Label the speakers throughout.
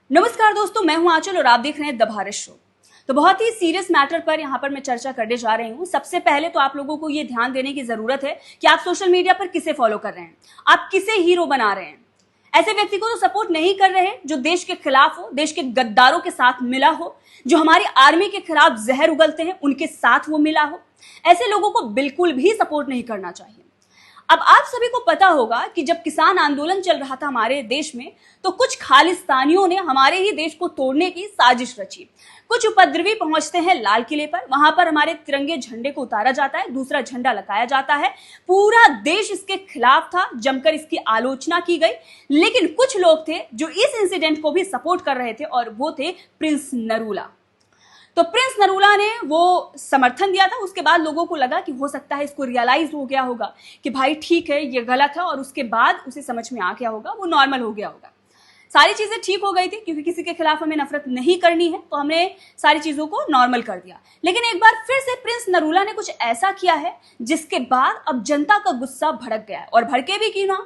Speaker 1: नमस्कार दोस्तों, मैं हूं आंचल और आप देख रहे हैं द भारत शो। तो बहुत ही सीरियस मैटर पर यहाँ पर मैं चर्चा करने जा रही हूँ। सबसे पहले तो आप लोगों को ये ध्यान देने की जरूरत है कि आप सोशल मीडिया पर किसे फॉलो कर रहे हैं, आप किसे हीरो बना रहे हैं। ऐसे व्यक्ति को तो सपोर्ट नहीं कर रहे हैं जो देश के खिलाफ हो, देश के गद्दारों के साथ मिला हो, जो हमारी आर्मी के खिलाफ जहर उगलते हैं उनके साथ वो मिला हो। ऐसे लोगों को बिल्कुल भी सपोर्ट नहीं करना चाहिए। अब आप सभी को पता होगा कि जब किसान आंदोलन चल रहा था हमारे देश में, तो कुछ खालिस्तानियों ने हमारे ही देश को तोड़ने की साजिश रची। कुछ उपद्रवी पहुंचते हैं लाल किले पर, वहां पर हमारे तिरंगे झंडे को उतारा जाता है, दूसरा झंडा लगाया जाता है। पूरा देश इसके खिलाफ था, जमकर इसकी आलोचना की गई। लेकिन कुछ लोग थे जो इस इंसिडेंट को भी सपोर्ट कर रहे थे और वो थे प्रिंस नरूला। तो प्रिंस नरूला ने वो समर्थन दिया था। उसके बाद लोगों को लगा कि हो सकता है इसको रियलाइज हो गया होगा कि भाई ठीक है ये गलत है, और उसके बाद उसे समझ में आ गया होगा, वो नॉर्मल हो गया होगा। सारी चीजें ठीक हो गई थी क्योंकि किसी के खिलाफ हमें नफरत नहीं करनी है, तो हमने सारी चीजों को नॉर्मल कर दिया। लेकिन एक बार फिर से प्रिंस नरूला ने कुछ ऐसा किया है जिसके बाद अब जनता का गुस्सा भड़क गया है, और भड़के भी क्यों ना।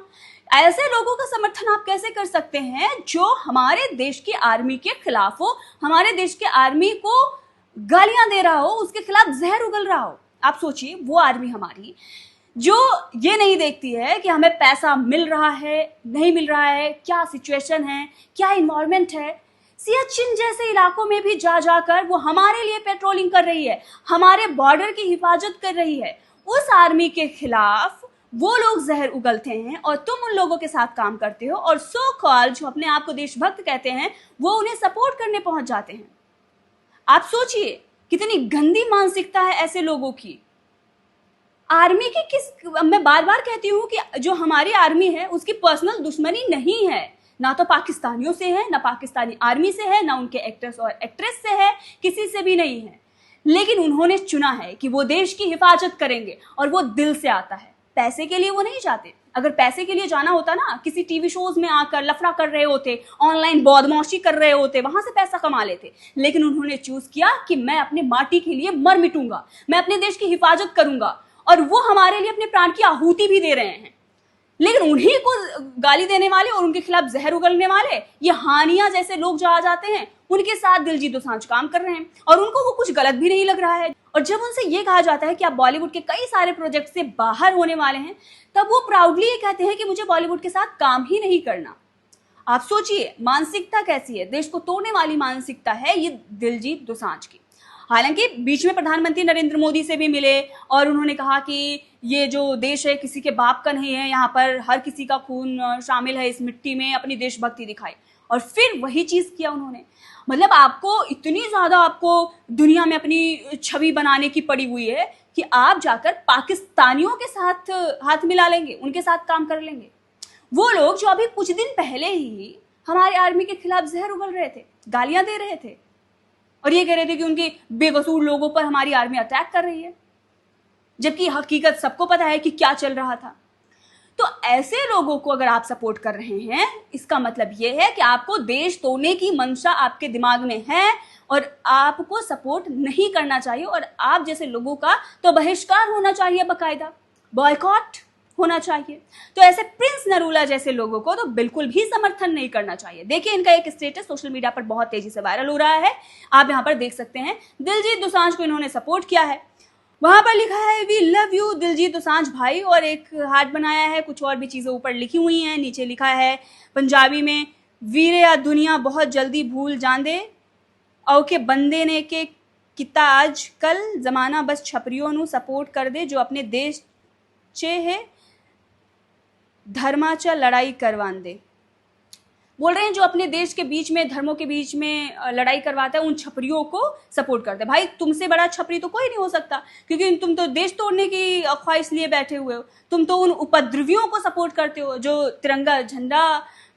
Speaker 1: ऐसे लोगों का समर्थन आप कैसे कर सकते हैं जो हमारे देश की आर्मी के खिलाफ हो, हमारे देश के आर्मी को गालियां दे रहा हो, उसके खिलाफ जहर उगल रहा हो। आप सोचिए, वो आर्मी हमारी जो ये नहीं देखती है कि हमें पैसा मिल रहा है नहीं मिल रहा है, क्या सिचुएशन है, क्या इन्वायरमेंट है। सियाचिन जैसे इलाकों में भी जा जाकर वो हमारे लिए पेट्रोलिंग कर रही है, हमारे बॉर्डर की हिफाजत कर रही है। उस आर्मी के खिलाफ वो लोग जहर उगलते हैं और तुम उन लोगों के साथ काम करते हो, और सो कॉल जो अपने आप को देशभक्त कहते हैं वो उन्हें सपोर्ट करने पहुंच जाते हैं। आप सोचिए कितनी गंदी मानसिकता है ऐसे लोगों की। आर्मी की मैं बार बार कहती हूं कि जो हमारी आर्मी है उसकी पर्सनल दुश्मनी नहीं है, ना तो पाकिस्तानियों से है, ना पाकिस्तानी आर्मी से है, ना उनके एक्टर्स और एक्ट्रेस से है, किसी से भी नहीं है। लेकिन उन्होंने चुना है कि वो देश की हिफाजत करेंगे, और वो दिल से आता है। पैसे के लिए वो नहीं जाते। अगर पैसे के लिए जाना होता ना, किसी टीवी शोज में आकर लफड़ा कर रहे होते, ऑनलाइन बदमाशी कर रहे होते, वहां से पैसा कमा लेते। लेकिन उन्होंने चूज किया कि मैं अपने माटी के लिए मर मिटूंगा, मैं अपने देश की हिफाजत करूंगा, और वो हमारे लिए अपने प्राण की आहुति भी दे रहे हैं। लेकिन उन्हीं को गाली देने वाले और उनके खिलाफ जहर उगलने वाले ये हानिया जैसे लोग जो आ जाते हैं, उनके साथ दिलजीत दोसांझ काम कर रहे हैं, और उनको वो कुछ गलत भी नहीं लग रहा है। और जब उनसे ये कहा जाता है कि आप बॉलीवुड के कई सारे प्रोजेक्ट से बाहर होने वाले हैं, तब वो प्राउडली ये कहते हैं कि मुझे बॉलीवुड के साथ काम ही नहीं करना। आप सोचिए मानसिकता कैसी है, देश को तोड़ने वाली मानसिकता है ये दिलजीत दोसांझ की। हालांकि बीच में प्रधानमंत्री नरेंद्र मोदी से भी मिले और उन्होंने कहा कि ये जो देश है किसी के बाप का नहीं है, यहाँ पर हर किसी का खून शामिल है इस मिट्टी में, अपनी देशभक्ति दिखाई। और फिर वही चीज किया उन्होंने। मतलब आपको इतनी ज्यादा आपको दुनिया में अपनी छवि बनाने की पड़ी हुई है कि आप जाकर पाकिस्तानियों के साथ हाथ मिला लेंगे, उनके साथ काम कर लेंगे। वो लोग जो अभी कुछ दिन पहले ही हमारे आर्मी के खिलाफ जहर उगल रहे थे, गालियां दे रहे थे, और ये कह रहे थे कि उनके बेकसूर लोगों पर हमारी आर्मी अटैक कर रही है, जबकि हकीकत सबको पता है कि क्या चल रहा था। तो ऐसे लोगों को अगर आप सपोर्ट कर रहे हैं, इसका मतलब यह है कि आपको देश तोड़ने की मंशा आपके दिमाग में है, और आपको सपोर्ट नहीं करना चाहिए। और आप जैसे लोगों का तो बहिष्कार होना चाहिए, बाकायदा बॉयकॉट होना चाहिए। तो ऐसे प्रिंस नरूला जैसे लोगों को तो बिल्कुल भी समर्थन नहीं करना चाहिए। देखिए, इनका एक स्टेटस सोशल मीडिया पर बहुत तेजी से वायरल हो रहा है, आप यहां पर देख सकते हैं। दिलजीत दोसांझ को इन्होंने सपोर्ट किया है, वहां पर लिखा है we love you Diljit Dosanjh भाई, और एक हार्ट बनाया है, कुछ और भी चीजें ऊपर लिखी हुई हैं। नीचे लिखा है पंजाबी में, वीरे आ दुनिया बहुत जल्दी भूल जांदे, औ के बंदे ने के किता आज कल, जमाना बस छपरियों नू सपोर्ट कर दे जो अपने देश चे है, धर्माचा लड़ाई करवान दे। बोल रहे हैं जो अपने देश के बीच में, धर्मों के बीच में लड़ाई करवाता है, उन छपरियों को सपोर्ट करते हैं। भाई तुमसे बड़ा छपरी तो कोई नहीं हो सकता, क्योंकि तुम तो देश तोड़ने की ख्वाहिश लिए बैठे हुए हो। तुम तो उन उपद्रवियों को सपोर्ट करते हो जो तिरंगा झंडा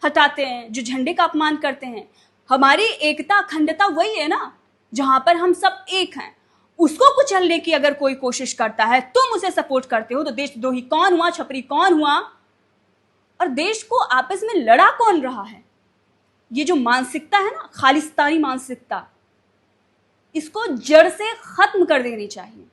Speaker 1: हटाते हैं, जो झंडे का अपमान करते हैं। हमारी एकता अखंडता वही है ना, जहां पर हम सब एक हैं। उसको कुचलने की अगर कोई कोशिश करता है, तुम उसे सपोर्ट करते हो, तो देशद्रोही कौन हुआ, छपरी कौन हुआ, और देश को आपस में लड़ा कौन रहा है। ये जो मानसिकता है ना, खालिस्तानी मानसिकता, इसको जड़ से खत्म कर देनी चाहिए।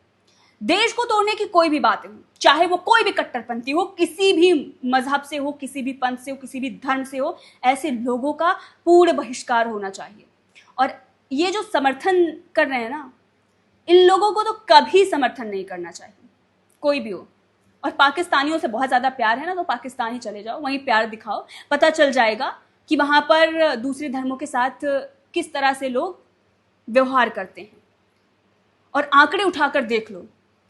Speaker 1: देश को तोड़ने की कोई भी बातें हो, चाहे वो कोई भी कट्टरपंथी हो, किसी भी मजहब से हो, किसी भी पंथ से हो, किसी भी धर्म से हो, ऐसे लोगों का पूर्ण बहिष्कार होना चाहिए। और ये जो समर्थन कर रहे हैं ना, इन लोगों को तो कभी समर्थन नहीं करना चाहिए, कोई भी हो। और पाकिस्तानियों से बहुत ज़्यादा प्यार है ना, तो पाकिस्तान ही चले जाओ, वहीं प्यार दिखाओ, पता चल जाएगा कि वहाँ पर दूसरे धर्मों के साथ किस तरह से लोग व्यवहार करते हैं। और आंकड़े उठाकर देख लो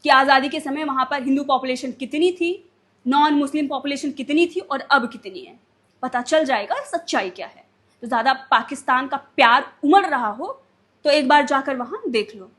Speaker 1: कि आज़ादी के समय वहाँ पर हिंदू पॉपुलेशन कितनी थी, नॉन मुस्लिम पॉपुलेशन कितनी थी और अब कितनी है, पता चल जाएगा सच्चाई क्या है। तो ज़्यादा पाकिस्तान का प्यार उमड़ रहा हो तो एक बार जाकर वहाँ देख लो।